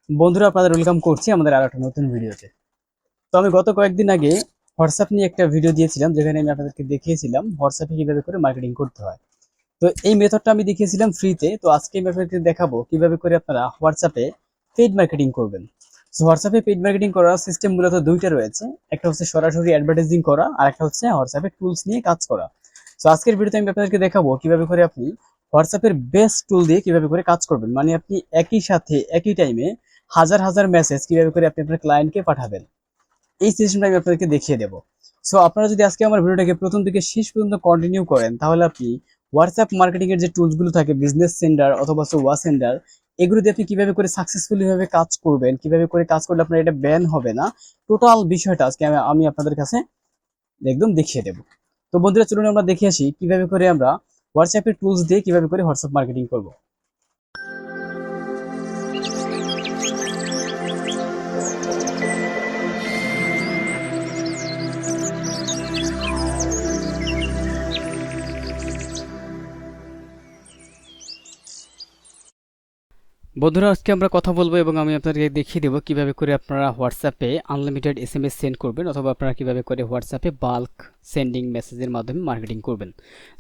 বন্ধুরা, আপনাদের ওয়েলকাম করছি আমাদের আর একটা নতুন ভিডিওতে। তো আমি গত কয়েকদিন আগে হোয়াটসঅ্যাপ নিয়ে একটা ভিডিও দিয়েছিলাম, যেখানে আমি আপনাদেরকে দেখিয়েছিলাম হোয়াটসঅ্যাপে কিভাবে করে মার্কেটিং করতে হয়। তো এই মেথডটা আমি দেখিয়েছিলাম ফ্রিতে। তো আজকে আমি আপনাদেরকে দেখাবো কিভাবে করে আপনারা হোয়াটসঅ্যাপে পেইড মার্কেটিং করবেন। সো হোয়াটসঅ্যাপে পেইড মার্কেটিং করার সিস্টেম মূলত দুইটা রয়েছে। একটা হচ্ছে সরাসরি অ্যাডভার্টাইজিং করা, আর একটা হচ্ছে হোয়াটসঅ্যাপে টুলস নিয়ে কাজ করা। সো আজকের ভিডিওতে আমি আপনাদেরকে দেখাবো কিভাবে করে আপনি হোয়াটসঅ্যাপের বেস্ট টুল দিয়ে কিভাবে করে কাজ করবেন, মানে আপনি একই সাথে একই টাইমে হাজার হাজার মেসেজ কিভাবে করে আপনি আপনার ক্লায়েন্টকে পাঠাবেন। এই সিস্টেমটা আমি আপনাদেরকে দেখিয়ে দেবো। সো আপনারা যদি আজকে আমার ভিডিওটাকে প্রথম থেকে শেষ পর্যন্ত কন্টিনিউ করেন, তাহলে আপনি হোয়াটসঅ্যাপ মার্কেটিং এর যে টুলসগুলো থাকে, বিজনেস সেন্ডার অথবা ওয়া সেন্ডার, এগুলো দিয়ে আপনি কিভাবে করে সাকসেসফুলি ভাবে কাজ করবেন, কিভাবে করে কাজ করলে আপনার এটা ব্যান হবে না, টোটাল বিষয়টা আজকে আমি আপনাদের কাছে একদম দেখিয়ে দেবো। তো বন্ধুরা, চলুন আমরা দেখে আসি কিভাবে করে আমরা হোয়াটসঅ্যাপের টুলস দিয়ে কিভাবে করে হোয়াটসঅ্যাপ মার্কেটিং করব। বন্ধুরা, আজকে আমরা কথা বলবো এবং আমি আপনাদেরকে দেখিয়ে দেবো কিভাবে করে আপনারা হোয়াটসঅ্যাপে আনলিমিটেড এসএমএস সেন্ড করবেন, অথবা আপনারা কিভাবে করে হোয়াটসঅ্যাপে বাল্ক সেন্ডিং মেসেজের মাধ্যমে মার্কেটিং করবেন।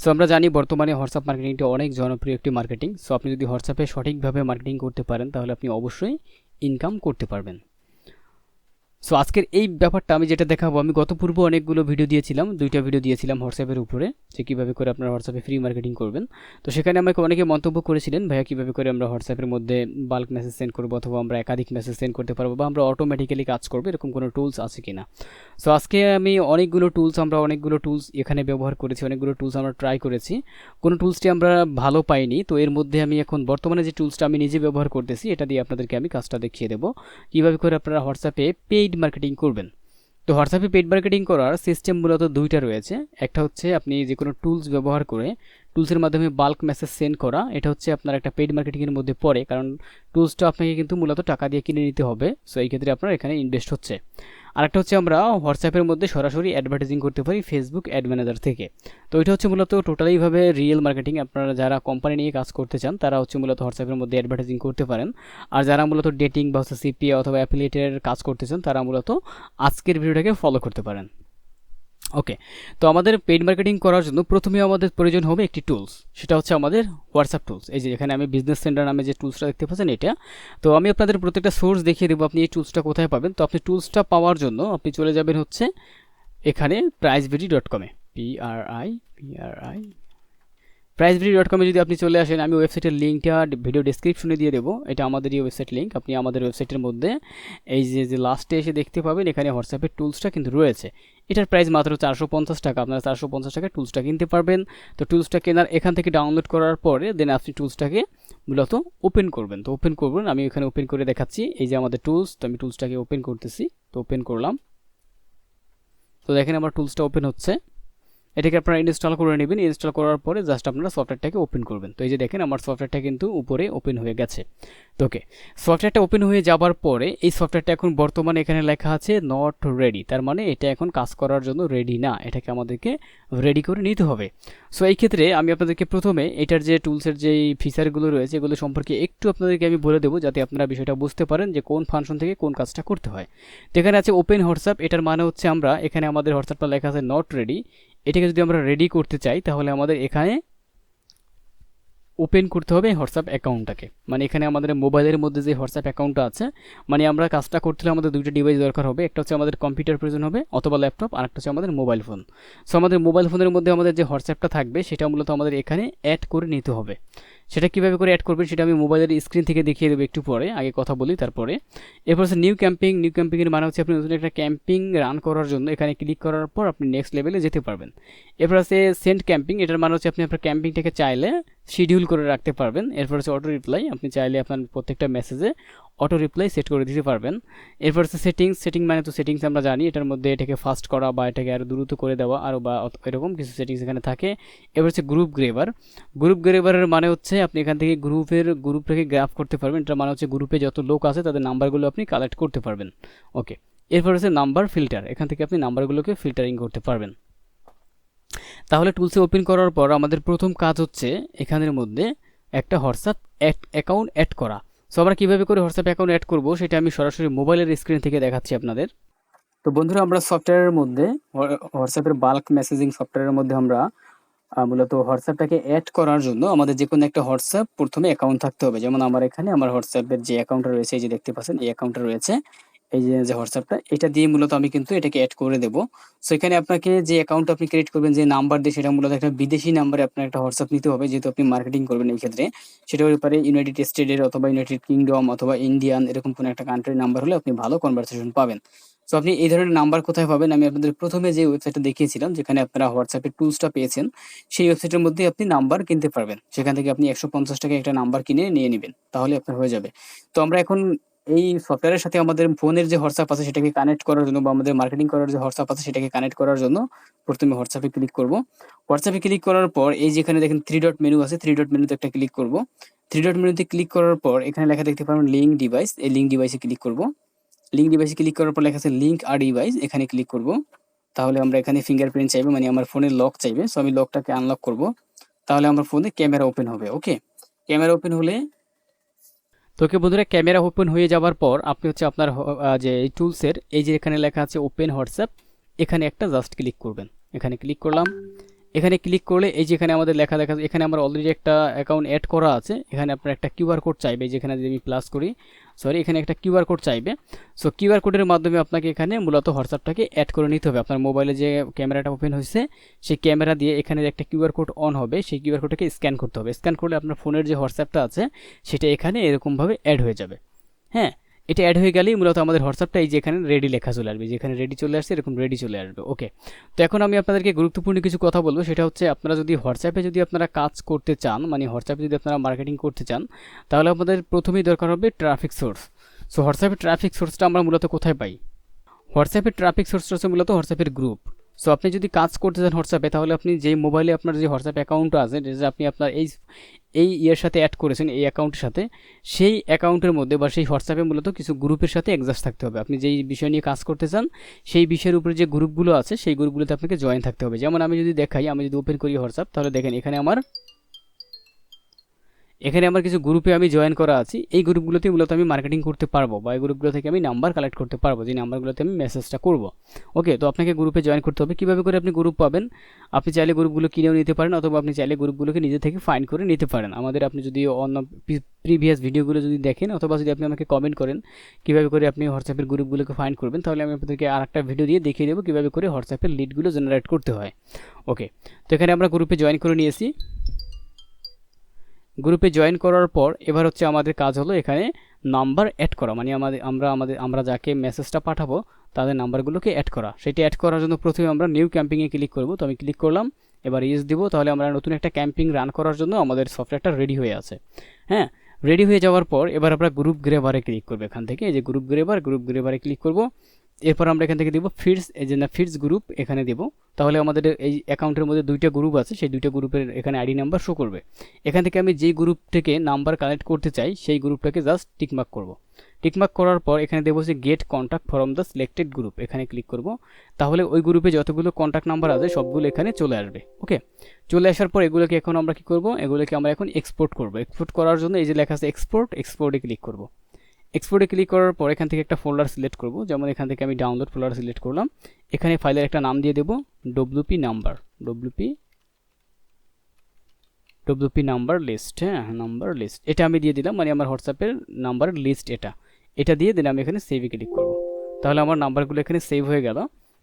সো আমরা জানি বর্তমানে হোয়াটসঅ্যাপ মার্কেটিংটা অনেক জনপ্রিয় একটি মার্কেটিং। সো আপনি যদি হোয়াটসঅ্যাপে সঠিকভাবে মার্কেটিং করতে পারেন, তাহলে আপনি অবশ্যই ইনকাম করতে পারবেন। সো আজকের এই ব্যাপারটা আমি যেটা দেখাবো, আমি গত পূর্বে অনেকগুলো ভিডিও দিয়েছিলাম, দুইটা ভিডিও দিয়েছিলাম হোয়াটসঅ্যাপের উপরে, যে কীভাবে করে আপনারা হোয়াটসঅ্যাপে ফ্রি মার্কেটিং করবেন। তো সেখানে আমাকে অনেকে মন্তব্য করেছিলেন, ভাইয়া কীভাবে করে আমরা হোয়াটসঅ্যাপের মধ্যে বাল্ক মেসেজ সেন্ড করবো, অথবা আমরা একাধিক মেসেজ সেন্ড করতে পারবো, বা আমরা অটোমেটিক্যালি কাজ করবো, এরকম কোনো টুলস আছে কিনা। সো আজকে আমি অনেকগুলো টুলস এখানে ব্যবহার করেছি, অনেকগুলো টুলস আমরা ট্রাই করেছি, কোনো টুলসটি আমরা ভালো পাইনি। তো এর মধ্যে আমি এখন বর্তমানে যে টুলসটা আমি নিজে ব্যবহার করতেছি, এটা দিয়ে আপনাদেরকে আমি কাজটা দেখিয়ে দেবো কীভাবে করে আপনারা হোয়াটসঅ্যাপে পেইড মার্কেটিং করবেন। তো হোয়াটসঅ্যাপে পেইড মার্কেটিং করার সিস্টেম মূলত দুইটা রয়েছে। একটা হচ্ছে আপনি যে কোনো টুলস ব্যবহার করে টুলসের মাধ্যমে বাল্ক মেসেজ সেন্ড করা, এটা হচ্ছে আপনার একটা পেইড মার্কেটিংয়ের মধ্যে পড়ে, কারণ টুলসটা আপনাকে কিন্তু মূলত টাকা দিয়ে কিনে নিতে হবে। সো এই ক্ষেত্রে আপনার এখানে ইনভেস্ট হচ্ছে। আরেকটা হচ্ছে আমরা হোয়াটসঅ্যাপের মধ্যে সরাসরি অ্যাডভার্টাইজিং করতে পারি ফেসবুক অ্যাড ম্যানেজার থেকে। তো এটা হচ্ছে মূলত টোটালিভাবে রিয়েল মার্কেটিং। আপনারা যারা কোম্পানি নিয়ে কাজ করতে চান, তারা হচ্ছে মূলত হোয়াটসঅ্যাপের মধ্যে অ্যাডভার্টাইজিং করতে পারেন। আর যারা মূলত ডেটিং বা হচ্ছে সিপিএ অথবা অ্যাফিলিয়েটের কাজ করতে চান, তারা মূলত আজকের ভিডিওটাকে ফলো করতে পারেন। ওকে, তো আমাদের পেইড মার্কেটিং করার জন্য প্রথমে আমাদের প্রয়োজন হবে একটি টুলস, সেটা হচ্ছে আমাদের হোয়াটসঅ্যাপ টুলস। এই যে এখানে আমি বিজনেস সেন্টার নামে যে টুলসটা দেখতে পাচ্ছেন, এটা। তো আমি আপনাদের প্রত্যেকটা সোর্স দেখিয়ে দেবো আপনি এই টুলসটা কোথায় পাবেন। তো আপনি টুলসটা পাওয়ার জন্য আপনি চলে যাবেন হচ্ছে এখানে প্রাইসবিডি.com-এ, PRI প্রাইসবিডি.com-এ যদি আপনি চলে আসেন, আমি ওয়েবসাইটের লিঙ্কটা ভিডিও ডিসক্রিপশনে দিয়ে দেবো। এটা আমাদেরই ওয়েবসাইট লিঙ্ক। আপনি আমাদের ওয়েবসাইটের মধ্যে এই যে লাস্টে এসে দেখতে পাবেন, এখানে হোয়াটসঅ্যাপের টুলসটা কিন্তু রয়েছে। এটার প্রাইস মাত্র 450 টাকা। আপনারা 450 টাকায় টুলসটা কিনতে পারবেন। তো টুলসটা কেনার এখান থেকে ডাউনলোড করার পরে দেন আপনি টুলসটাকে মূলত ওপেন করবেন। তো ওপেন করবেন, আমি এখানে ওপেন করে দেখাচ্ছি। এই যে আমাদের টুলস, তো আমি টুলসটাকে ওপেন করতেছি। তো ওপেন করলাম। তো দেখেন আমার টুলসটা ওপেন হচ্ছে। এটাকে আপনারা ইনস্টল করে নেবেন। ইনস্টল করার পরে জাস্ট আপনারা সফটওয়্যারটাকে ওপেন করবেন। তো এই যে দেখেন আমার সফটওয়্যারটা কিন্তু উপরে ওপেন হয়ে গেছে। তো ওকে, সফটওয়্যারটা ওপেন হয়ে যাবার পরে এই সফটওয়্যারটা এখন বর্তমানে এখানে লেখা আছে নট রেডি। তার মানে এটা এখন কাজ করার জন্য রেডি না, এটাকে আমাদেরকে রেডি করে নিতে হবে। সো এই ক্ষেত্রে আমি আপনাদেরকে প্রথমে এটার যে টুলসের যে ফিচারগুলো রয়েছে, এগুলো সম্পর্কে একটু আপনাদেরকে আমি বলে দেবো, যাতে আপনারা বিষয়টা বুঝতে পারেন যে কোন ফাংশন থেকে কোন কাজটা করতে হয়। তো এখানে আছে ওপেন হোয়াটসঅ্যাপ। এটার মানে হচ্ছে আমরা এখানে আমাদের হোয়াটসঅ্যাপটা লেখা আছে নট রেডি, এটাকে যদি আমরা রেডি করতে চাই, তাহলে আমাদের এখানে ওপেন করতে হবে হোয়াটসঅ্যাপ অ্যাকাউন্টটাকে। মানে এখানে আমাদের মোবাইলের মধ্যে যে হোয়াটসঅ্যাপ অ্যাকাউন্টটা আছে, মানে আমরা কাজটা করতে হলে আমাদের দুইটা ডিভাইস দরকার হবে। একটা হচ্ছে আমাদের কম্পিউটার প্রয়োজন হবে অথবা ল্যাপটপ, আর একটা হচ্ছে আমাদের মোবাইল ফোন। সো আমাদের মোবাইল ফোনের মধ্যে আমাদের যে হোয়াটসঅ্যাপটা থাকবে, সেটা মূলত আমাদের এখানে অ্যাড করে নিতে হবে। সেটা কীভাবে করে অ্যাড করবেন সেটা আমি মোবাইলের স্ক্রিন থেকে দেখিয়ে দেবো একটু পরে, আগে কথা বলি তারপরে। এরপর হচ্ছে নিউ ক্যাম্পিং। নিউ ক্যাম্পিংয়ের মানে হচ্ছে আপনি নতুন একটা ক্যাম্পিং রান করার জন্য এখানে ক্লিক করার পর আপনি নেক্সট লেভেলে যেতে পারবেন। এরপর আছে সেন্ড ক্যাম্পিং। এটার মানে হচ্ছে আপনি আপনার ক্যাম্পিংটাকে চাইলে শিডিউল করে রাখতে পারবেন। এরপর হচ্ছে অটো রিপ্লাই। আপনি চাইলে আপনার প্রত্যেকটা মেসেজে অটো রিপ্লাই সেট করে দিতে পারবেন। এরপর হচ্ছে সেটিংস। মানে তো সেটিংস আমরা জানি, এটার মধ্যে এটাকে ফাস্ট করা বা এটাকে আরও দ্রুত করে দেওয়া আরও বা এরকম কিছু সেটিংস এখানে থাকে। এবার হচ্ছে গ্রুপ গ্রেভার। গ্রুপ গ্রেভারের মানে হচ্ছে আপনি এখান থেকে গ্রুপটাকে গ্রাফ করতে পারবেন। এটার মানে হচ্ছে গ্রুপে যত লোক আছে তাদের নাম্বারগুলো আপনি কালেক্ট করতে পারবেন। ওকে, এরপর হচ্ছে নাম্বার ফিল্টার। এখান থেকে আপনি নাম্বারগুলোকে ফিল্টারিং করতে পারবেন। তাহলে টুলসে ওপেন করার পর আমাদের প্রথম কাজ হচ্ছে এখানের মধ্যে একটা হোয়াটসঅ্যাপ অ্যাকাউন্ট অ্যাড করা। সো আমরা কীভাবে করে হোয়াটসঅ্যাপ অ্যাকাউন্ট অ্যাড করব সেটা আমি সরাসরি মোবাইলের স্ক্রিন থেকে দেখাচ্ছি আপনাদের। তো বন্ধুরা, আমরা সফটওয়্যারের মধ্যে হোয়াটসঅ্যাপের বাল্ক মেসেজিং সফটওয়্যারের মধ্যে আমরা মূলত হোয়াটসঅ্যাপটাকে অ্যাড করার জন্য আমাদের যে কোনো একটা হোয়াটসঅ্যাপ প্রথমে অ্যাকাউন্ট থাকতে হবে। যেমন আমার এখানে আমার হোয়াটসঅ্যাপের যে অ্যাকাউন্টটা রয়েছে, এই যে দেখতে পাচ্ছেন এই অ্যাকাউন্টটা রয়েছে, এই যে হোয়াটসঅ্যাপটা, এটা দিয়ে মূলত আমি কিন্তু এটাকে অ্যাড করে দেবো। সো এখানে আপনাকে যে অ্যাকাউন্ট আপনি ক্রিয়েট করবেন, যে নাম্বার দিয়ে, সেটা মূলত একটা বিদেশি নাম্বারে আপনার একটা হোয়াটসঅ্যাপ নিতে হবে, যেহেতু আপনি মার্কেটিং করবেন এই ক্ষেত্রে। সেটা হতে পারে ইউনাইটেড স্টেটের অথবা ইউনাইটেড কিংডম অথবা ইন্ডিয়ান, এরকম কোনো একটা কান্ট্রির নাম্বার হলে আপনি ভালো কনভারসেশন পাবেন। সো আপনি এই ধরনের নাম্বার কোথায় পাবেন, আমি আপনাদের প্রথমে যে ওয়েবসাইটটা দেখিয়েছিলাম, যেখানে আপনারা হোয়াটসঅ্যাপের টুলসটা পেয়েছেন, সেই ওয়েবসাইটের মধ্যে আপনি নাম্বার কিনতে পারবেন। সেখান থেকে আপনি 150 টাকায় একটা নাম্বার কিনে নিয়ে নেবেন, তাহলে আপনার হয়ে যাবে। তো আমরা এখন এই সফটওয়্যারের সাথে আমাদের ফোনের যে হোয়াটসঅ্যাপ আছে সেটাকে কানেক্ট করার জন্য, বা আমাদের মার্কেটিং করার যে হোয়াটসঅ্যাপ আছে সেটাকে কানেক্ট করার জন্য প্রথমে হোয়াটসঅ্যাপে ক্লিক করব। হোয়াটসঅ্যাপে ক্লিক করার পর এই যেখানে দেখেন 3 ডট মেনু আছে, 3 ডট মেনুতে একটা ক্লিক করব। 3 ডট মেনুতে ক্লিক করার পর এখানে লেখা দেখতে পাবেন লিঙ্ক ডিভাইস, এই লিঙ্ক ডিভাইসে ক্লিক করব। লিঙ্ক ডিভাইসে ক্লিক করার পর লেখা আছে লিঙ্ক আর ডিভাইস, এখানে ক্লিক করব। তাহলে আমরা এখানে ফিঙ্গারপ্রিন্ট চাইবে, মানে আমার ফোনের লক চাইবে। সো আমি লকটাকে আনলক করব, তাহলে আমার ফোনে ক্যামেরা ওপেন হবে। ওকে, ক্যামেরা ওপেন হলে, তো ওকে বন্ধুরা, ক্যামেরা ওপেন হয়ে যাওয়ার পর আপনি হচ্ছে আপনার যে এই টুলসের এই যে এখানে লেখা আছে ওপেন হোয়াটসঅ্যাপ, এখানে একটা জাস্ট ক্লিক করবেন। এখানে ক্লিক করলাম। এখানে ক্লিক করলে এই যেখানে আমাদের লেখা দেখা, এখানে আমার অলরেডি একটা অ্যাকাউন্ট অ্যাড করা আছে। এখানে আপনার একটা কিউআর কোড চাইবে, যেখানে যদি আমি প্লাস করি, সরি, এখানে একটা কিউআর কোড চাইবে। সো কিউআর কোডের মাধ্যমে আপনাকে এখানে মূলত হোয়াটসঅ্যাপটাকে অ্যাড করে নিতে হবে। আপনার মোবাইলে যে ক্যামেরাটা ওপেন হয়েছে সেই ক্যামেরা দিয়ে এখানে একটা কিউআর কোড অন হবে, সেই কিউআর কোডটাকে স্ক্যান করতে হবে। স্ক্যান করলে আপনার ফোনের যে হোয়াটসঅ্যাপটা আছে সেটা এখানে এরকমভাবে অ্যাড হয়ে যাবে। হ্যাঁ, এটা অ্যাড হয়ে গেলেই মূলত আমাদের হোয়াটসঅ্যাপটা এই যে এখানে রেডি লেখা চলে আসবে, যেখানে রেডি চলে আসছে এরকম রেডি চলে আসবে। ওকে, তো এখন আমি আপনাদেরকে গুরুত্বপূর্ণ কিছু কথা বলবো। সেটা হচ্ছে আপনারা যদি হোয়াটসঅ্যাপে যদি আপনারা কাজ করতে চান, মানে হোয়াটসঅ্যাপে যদি আপনারা মার্কেটিং করতে চান, তাহলে আপনাদের প্রথমেই দরকার হবে ট্রাফিক সোর্স। সো হোয়াটসঅ্যাপের ট্রাফিক সোর্সটা আমরা মূলত কোথায় পাই? হোয়াটসঅ্যাপের ট্রাফিক সোর্সটা হচ্ছে মূলত হোয়াটসঅ্যাপের গ্রুপ। সো আপনি যদি কাজ করতে চান হোয়াটসঅ্যাপে, তাহলে আপনি যেই মোবাইলে আপনার যে হোয়াটসঅ্যাপ অ্যাকাউন্টটা আছে, যে আপনি আপনার এই ইয়ের সাথে অ্যাড করেছেন, এই অ্যাকাউন্টের সাথে, সেই অ্যাকাউন্টের মধ্যে বা সেই হোয়াটসঅ্যাপে মূলত কিছু গ্রুপের সাথে অ্যাডজাস্ট থাকতে হবে। আপনি যেই বিষয় নিয়ে কাজ করতে চান সেই বিষয়ের উপরে যে গ্রুপগুলো আছে সেই গ্রুপগুলোতে আপনাকে জয়েন থাকতে হবে। যেমন আমি যদি দেখাই, আমি যদি ওপেন করি হোয়াটসঅ্যাপ, তাহলে দেখেন এখানে আমার কিছু গ্রুপে আমি জয়েন করা আছি। এই গ্রুপগুলোতে মূলত আমি মার্কেটিং করতে পারবো, বা এই গ্রুপগুলো থেকে আমি নাম্বার কালেক্ট করতে পারবো, যে নাম্বারগুলোতে আমি মেসেজটা করব। ওকে, তো আপনাকে গ্রুপে জয়েন করতে হবে। কীভাবে করে আপনি গ্রুপ পাবেন? আপনি চাইলে গ্রুপগুলো কিনেও নিতে পারেন, অথবা আপনি চাইলে গ্রুপগুলোকে নিজে থেকে ফাইন্ড করে নিতে পারেন। আপনি যদি অন্য প্রিভিয়াস ভিডিওগুলো যদি দেখেন, অথবা যদি আপনি আমাকে কমেন্ট করেন কীভাবে করে আপনি হোয়াটসঅ্যাপের গ্রুপগুলোকে ফাইন্ড করবেন, তাহলে আমি আপনাদেরকে আর একটা ভিডিও দিয়ে দেখিয়ে দেবো কীভাবে করে হোয়াটসঅ্যাপের লিডগুলো জেনারেট করতে হয়। ওকে, তো এখানে আমরা গ্রুপে জয়েন করে নিয়েছি। গ্রুপে জয়েন করার পর এবার হচ্ছে আমাদের কাজ হলো এখানে নাম্বার অ্যাড করা, মানে আমরা যাকে মেসেজটা পাঠাবো তাদের নাম্বারগুলোকে অ্যাড করা। সেটি অ্যাড করার জন্য প্রথমে আমরা নিউ ক্যাম্পিংয়ে ক্লিক করব। তো আমি ক্লিক করলাম, এবার ইউজ দিব। তাহলে আমরা নতুন একটা ক্যাম্পিং রান করার জন্য আমাদের সফটওয়্যারটা রেডি হয়ে আছে। হ্যাঁ, রেডি হয়ে যাওয়ার পর এবার আমরা গ্রুপ গ্রেবারে ক্লিক করবো। এখান থেকে এই যে গ্রুপ গ্রেবারে ক্লিক করব। এরপর আমরা এখান থেকে দেবো ফিডস, এই যে ফিডস গ্রুপ এখানে দেবো। তাহলে আমাদের এই অ্যাকাউন্টের মধ্যে দুইটা গ্রুপ আছে, সেই দুইটা গ্রুপের এখানে আইডি নাম্বার শো করবে। এখান থেকে আমি যেই গ্রুপ থেকে নাম্বার কালেক্ট করতে চাই সেই গ্রুপটাকে জাস্ট টিকমার্ক করব। টিকমার্ক করার পর এখানে দেবো যে get contact from the selected group, এখানে ক্লিক করব। তাহলে ওই গ্রুপে যতগুলো কন্ট্যাক্ট নাম্বার আছে সবগুলো এখানে চলে আসবে। ওকে, চলে আসার পর এগুলোকে এখন আমরা কি করব, এগুলোকে আমরা এখন এক্সপোর্ট করব। এক্সপোর্ট করার জন্য এই যে লেখা আছে এক্সপোর্টে ক্লিক করব। এক্সপোর্টে ক্লিক করার পর এখান থেকে একটা ফোল্ডার সিলেক্ট করব। যেমন এখান থেকে আমি ডাউনলোড ফোল্ডার সিলেক্ট করলাম। এখানে ফাইলের একটা নাম দিয়ে দেবো ডব্লিউপি নাম্বার লিস্ট। হ্যাঁ, নাম্বার লিস্ট এটা আমি দিয়ে দিলাম, মানে আমার হোয়াটসঅ্যাপের নাম্বার লিস্ট এটা দিয়ে দিলে আমি এখানে সেভে ক্লিক করব। তাহলে আমার নাম্বারগুলো এখানে সেভ হয়ে গেল।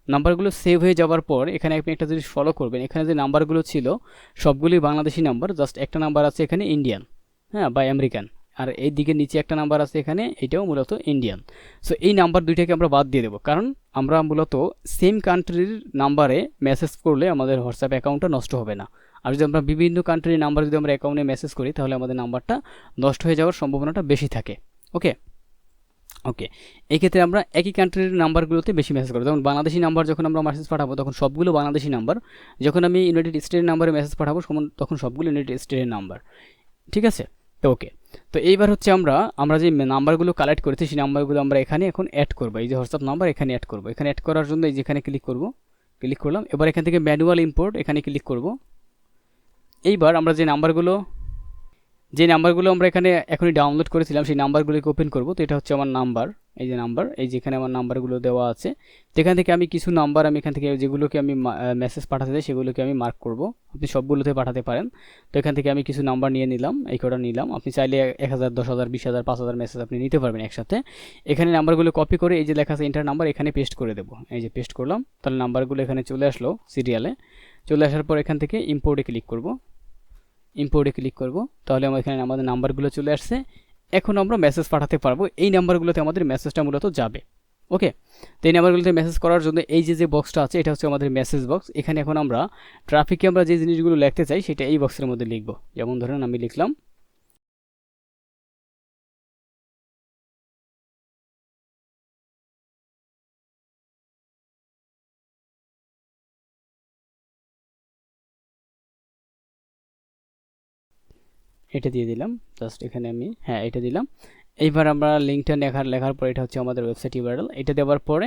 নাম্বারগুলো সেভ হয়ে যাওয়ার পর এখানে আপনি একটা জিনিস ফলো করবেন, এখানে যে নাম্বারগুলো ছিল সবগুলোই বাংলাদেশি নাম্বার, জাস্ট একটা নাম্বার আছে এখানে ইন্ডিয়ান, হ্যাঁ, বা আমেরিকান। আর এই দিকে নিচে একটা নাম্বার আছে এখানে, এটাও মূলত ইন্ডিয়ান। সো এই নাম্বার দুইটাকে আমরা বাদ দিয়ে দেবো, কারণ আমরা মূলত সেম কান্ট্রির নাম্বারে মেসেজ করলে আমাদের হোয়াটসঅ্যাপ অ্যাকাউন্টটা নষ্ট হবে না। আর যদি আমরা বিভিন্ন কান্ট্রির নাম্বার যদি আমরা অ্যাকাউন্টে মেসেজ করি, তাহলে আমাদের নাম্বারটা নষ্ট হয়ে যাওয়ার সম্ভাবনাটা বেশি থাকে। ওকে, এই ক্ষেত্রে আমরা একই কান্ট্রির নাম্বারগুলোতে বেশি মেসেজ করবো। যেমন বাংলাদেশি নাম্বার যখন আমরা মেসেজ পাঠাবো তখন সবগুলো বাংলাদেশি নাম্বার, যখন আমি ইউনাইটেড স্টেটের নাম্বারে মেসেজ পাঠাবো তখন সবগুলো ইউনাইটেড স্টেটের নাম্বার। ঠিক আছে, তো ওকে, তো এইবার হচ্ছে আমরা যে নাম্বারগুলো কালেক্ট করেছি সেই নাম্বারগুলো আমরা এখানে এখন অ্যাড করবো। এই যে হোয়াটসঅ্যাপ নাম্বার এখানে অ্যাড করবো। এখানে অ্যাড করার জন্য এই যেখানে ক্লিক করলাম। এবার এখান থেকে ম্যানুয়াল ইম্পোর্ট এখানে ক্লিক করব। এইবার আমরা যে যে নাম্বারগুলো আমরা এখানে এখনই ডাউনলোড করেছিলাম সেই নাম্বারগুলোকে ওপেন করব। তো এটা হচ্ছে আমার নাম্বার, এই যে নাম্বার, এই যেখানে আমার নাম্বারগুলো দেওয়া আছে। তো এখান থেকে আমি কিছু নাম্বার আমি এখান থেকে যেগুলোকে আমি মেসেজ পাঠাতে চাই সেগুলোকে আমি মার্ক করব। আপনি সবগুলোতে পাঠাতে পারেন। তো এখান থেকে আমি কিছু নাম্বার নিয়ে নিলাম, এই কটা নিলাম। আপনি চাইলে 1000, 10,000, 20,000, 5,000 মেসেজ আপনি নিতে পারবেন একসাথে। এখানে নাম্বারগুলো কপি করে এই যে লেখা আছে এন্টার নাম্বার, এখানে পেস্ট করে দেবো। এই যে পেস্ট করলাম, তাহলে নাম্বারগুলো এখানে চলে আসলো সিরিয়ালে। চলে আসার পর এখান থেকে ইম্পোর্টে ক্লিক করব। ইম্পোর্টে ক্লিক করব, তাহলে আমার এখানে আমাদের নাম্বারগুলো চলে আসছে। এখন আমরা মেসেজ পাঠাতে পারবো। এই নাম্বারগুলোতে আমাদের মেসেজটা মূলত যাবে। ওকে, তো এই নাম্বারগুলোতে মেসেজ করার জন্য এই যে বক্সটা আছে এটা হচ্ছে আমাদের মেসেজ বক্স। এখানে এখন আমরা ট্রাফিকে আমরা যে জিনিসগুলো লিখতে চাই সেটা এই বক্সের মধ্যে লিখব। যেমন ধরেন আমি লিখলাম এটা দিয়ে দিলাম, জাস্ট এখানে আমি এটা দিলাম। এইবার আমরা লিঙ্কটা লেখার পর এটা হচ্ছে আমাদের ওয়েবসাইট ইউআরএল। এটা দেওয়ার পরে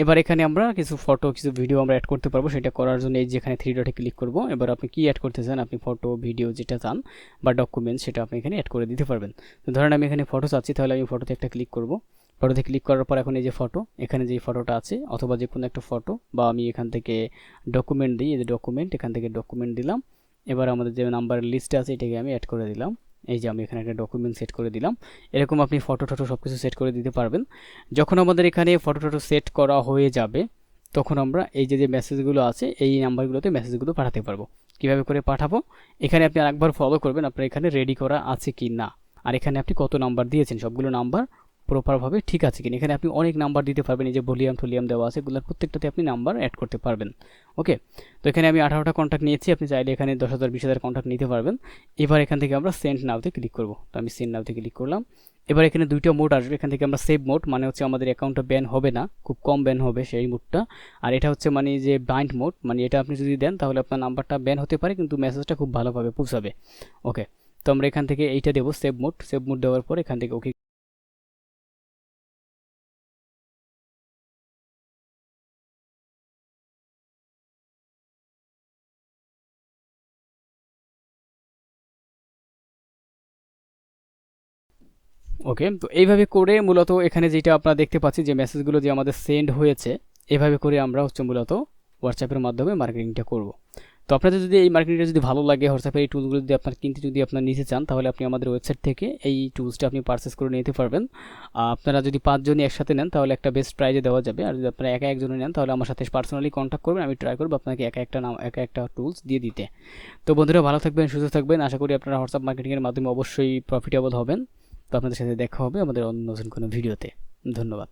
এবার এখানে আমরা কিছু ফটো কিছু ভিডিও আমরা অ্যাড করতে পারবো। সেটা করার জন্য এই যেখানে 3 ডটে ক্লিক করব। এবার আপনি কি অ্যাড করতে চান, আপনি ফটো ভিডিও যেটা চান বা ডকুমেন্টস সেটা আপনি এখানে অ্যাড করে দিতে পারবেন। তো ধরেন আমি এখানে ফটো চাচ্ছি, তাহলে আমি ফটোতে একটা ক্লিক করব। ফটোতে ক্লিক করার পর এখন এই যে ফটো, এখানে যে ফটোটা আছে অথবা যে কোনো একটা ফটো, বা আমি এখান থেকে ডকুমেন্ট দিই, এই যে ডকুমেন্ট, এখান থেকে ডকুমেন্ট দিলাম। এবার আমাদের যে নাম্বার লিস্ট আছে এটাকে আমি অ্যাড করে দিলাম। এই যে আমি এখানে একটা ডকুমেন্ট সেট করে দিলাম। এরকম আপনি ফটো টটো সব কিছু সেট করে দিতে পারবেন। যখন আমাদের এখানে ফটো টটো সেট করা হয়ে যাবে তখন আমরা এই যে মেসেজগুলো আছে এই নাম্বারগুলোতে মেসেজগুলো পাঠাতে পারবো। কিভাবে করে পাঠাবো, এখানে আপনি আরেকবার ফলো করবেন আপনার এখানে রেডি করা আছে কি না, আর এখানে আপনি কত নাম্বার দিয়েছেন সবগুলো নাম্বার প্রপারভাবে ঠিক আছে কিনা। এখানে আপনি অনেক নাম্বার দিতে পারবেন, এই যে ভলিউম টলিউম দেওয়া আছে এগুলোর প্রত্যেকটাতে আপনি নাম্বার অ্যাড করতে পারবেন। ওকে, তো এখানে আমি 18টা কন্ট্যাক্ট নিয়েছি, আপনি চাইলে এখানে 10,000, 20,000 কন্ট্যাক্ট নিতে পারবেন। এবার এখান থেকে আমরা সেন্ড নাওতে ক্লিক করব। তো আমি সেন্ড নাওতে ক্লিক করলাম। এবার এখানে দুইটা মোড আসবে। এখান থেকে আমরা সেভ মোড, মানে হচ্ছে আমাদের অ্যাকাউন্টটা ব্যান হবে না, খুব কম ব্যান হবে সেই মোডটা। আর এটা হচ্ছে মানে যে বাইন্ড মোড, মানে এটা আপনি যদি দেন তাহলে আপনার নাম্বারটা ব্যান হতে পারে কিন্তু মেসেজটা খুব ভালোভাবে পৌঁছাবে। ওকে, তো আমরা এখান থেকে এইটা দেবো সেভ মোড। সেভ মোড দেওয়ার পর এখান থেকে ওকে। ওকে, তো এইভাবে করে মূলত এখানে যেটা আপনারা দেখতে পাচ্ছি যে মেসেজগুলো যে আমাদের সেন্ড হয়েছে, এভাবে করে আমরা হচ্ছে মূলত হোয়াটসঅ্যাপের মাধ্যমে মার্কেটিংটা করব। তো আপনাদের যদি এই মার্কেটিংটা যদি ভালো লাগে, হোয়াটসঅ্যাপের এই টুলসগুলো যদি আপনার কিনতে যদি আপনার নিতে চান, তাহলে আপনি আমাদের ওয়েবসাইট থেকে এই টুলসটা আপনি পারচেস করে নিতে পারবেন। আপনারা যদি 5 জনই একসাথে নেন তাহলে একটা বেস্ট প্রাইজে দেওয়া যাবে। আর যদি আপনারা একা একজনে নেন তাহলে আমার সাথে পার্সোনালি কন্ট্যাক্ট করবেন, আমি ট্রাই করবো আপনাকে একা একটা টুলস দিয়ে দিতে। তো বন্ধুরা ভালো থাকবেন, সুস্থ থাকবেন। আশা করি আপনারা হোয়াটসঅ্যাপ মার্কেটিংয়ের মাধ্যমে অবশ্যই প্রফিটেবল হবেন। তো আপনাদের সাথে দেখা হবে আমাদের অন্য নতুন কোনো ভিডিওতে। ধন্যবাদ।